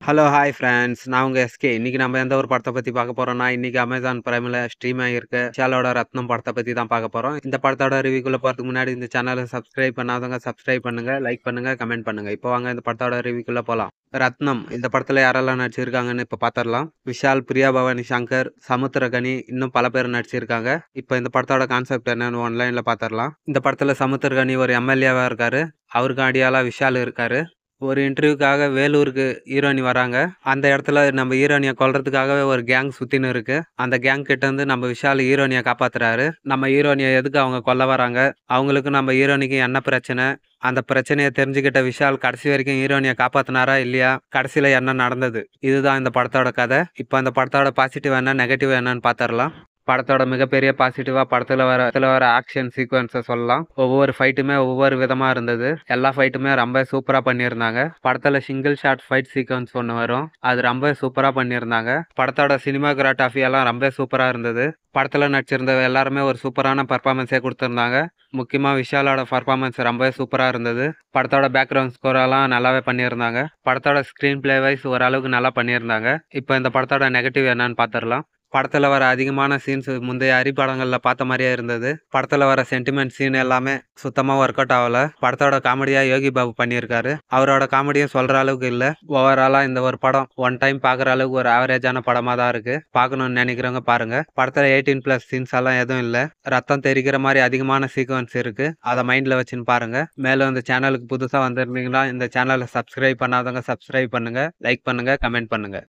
Hello, hi friends. நான் உங்க SK. இன்னைக்கு நம்ம எந்த ஒரு படத்த பத்தி பார்க்க போறோம்னா, இன்னைக்கு அமேசான் பிரைம்ல ஸ்ட்ரீம் ஆகியிருக்க விஷாலோட ரத்னம் படத்த பத்தி தான் பார்க்க போறோம். இந்த படத்தோட ரிவ்யூக்குள்ள போறதுக்கு முன்னாடி இந்த சேனலை சப்ஸ்கிரைப் பண்ணாதவங்க சப்ஸ்கிரைப் பண்ணுங்க, லைக் பண்ணுங்க, கமெண்ட் பண்ணுங்க. இப்போ வாங்க இந்த படத்தோட ரிவ்யூக்குள்ள போலாம். ரத்னம் இந்த படத்துல யாரெல்லாம் நடிச்சிருக்காங்கன்னு இப்ப பாத்திரலாம். விஷால், பிரியா பவானி சங்கர், சமுத்திரகனி, இன்னும் பல பேர் நடிச்சிருக்காங்க. இப்ப இந்த படத்தோட கான்செப்ட் என்னன்னு ஒன்லைன்ல பாத்திரலாம். இந்த படத்துல சமுத்திரகனி ஒரு எம்எல்ஏவா இருக்காரு. அவருக்கு அடியாளா விஷால் இருக்காரு. ஒரு இன்டர்வியூக்காக வேலூருக்கு ஹீரோயினி வராங்க. அந்த இடத்துல நம்ம ஹீரோயினிய கொல்றதுக்காகவே ஒரு கேங் சுத்தின்னு இருக்கு. அந்த கேங் கிட்ட இருந்து நம்ம விஷால் ஹீரோயினிய காப்பாத்துறாரு. நம்ம ஹீரோயினிய எதுக்கு அவங்க கொல்ல வராங்க, அவங்களுக்கு நம்ம ஹீரோயினிக்கு என்ன பிரச்சனை, அந்த பிரச்சனையை தெரிஞ்சுக்கிட்ட விஷால் கடைசி வரைக்கும் ஹீரோயினிய காப்பாத்தினாரா இல்லையா, கடைசியில என்ன நடந்தது, இதுதான் இந்த படத்தோட கதை. இப்போ அந்த படத்தோட பாசிட்டிவ் என்ன நெகட்டிவ் என்னன்னு பாத்திரலாம். படத்தோட மிகப்பெரிய பாசிட்டிவா படத்துல வர ஆக்ஷன் சீக்வன்ஸை சொல்லலாம். ஒவ்வொரு ஃபைட்டுமே ஒவ்வொரு விதமா இருந்தது. எல்லா ஃபைட்டுமே ரொம்ப சூப்பரா பண்ணியிருந்தாங்க. படத்துல சிங்கிள் ஷாட் ஃபைட் சீக்வன்ஸ் ஒன்று வரும், அது ரொம்ப சூப்பரா பண்ணியிருந்தாங்க. படத்தோட சினிமாகிராஃபி எல்லாம் ரொம்ப சூப்பரா இருந்தது. படத்துல நடிச்சிருந்த எல்லாருமே ஒரு சூப்பரான பர்ஃபார்மன்ஸே கொடுத்திருந்தாங்க. முக்கியமா விஷாலோட பர்ஃபார்மன்ஸ் ரொம்ப சூப்பரா இருந்தது. படத்தோட பேக்ரவுண்ட் ஸ்கோர் எல்லாம் நல்லாவே பண்ணியிருந்தாங்க. படத்தோட ஸ்கிரீன் பிளே வைஸ் ஓரளவுக்கு நல்லா பண்ணியிருந்தாங்க. இப்போ இந்த படத்தோட நெகட்டிவ் என்னன்னு பாத்திரலாம். படத்துல வர அதிகமான சீன்ஸ் முந்தைய படங்கள்ல பார்த்த மாதிரியே இருந்தது. படத்துல வர சென்டிமெண்ட் சீன் எல்லாமே சுத்தமா ஒர்க் அவுட் ஆகல. படத்தோட காமெடியா யோகி பாபு பண்ணியிருக்காரு. அவரோட காமெடியும் சொல்ற அளவுக்கு இல்ல. ஓவராலா இந்த ஒரு படம் ஒன் டைம் பாக்குற அளவுக்கு ஒரு ஆவரேஜான படமா தான் இருக்கு. பார்க்கணும்னு நினைக்கிறவங்க பாருங்க. படத்துல 18+ சீன்ஸ் எல்லாம் எதுவும் இல்ல. ரத்தம் தெரிக்கிற மாதிரி அதிகமான சீக்வன்ஸ் இருக்கு. அதை மைண்ட்ல வச்சுன்னு பாருங்க. மேலும் இந்த சேனலுக்கு புதுசா வந்திருந்தீங்கன்னா இந்த சேனலை சப்ஸ்கிரைப் பண்ணாதவங்க சப்ஸ்கிரைப் பண்ணுங்க, லைக் பண்ணுங்க, கமெண்ட் பண்ணுங்க.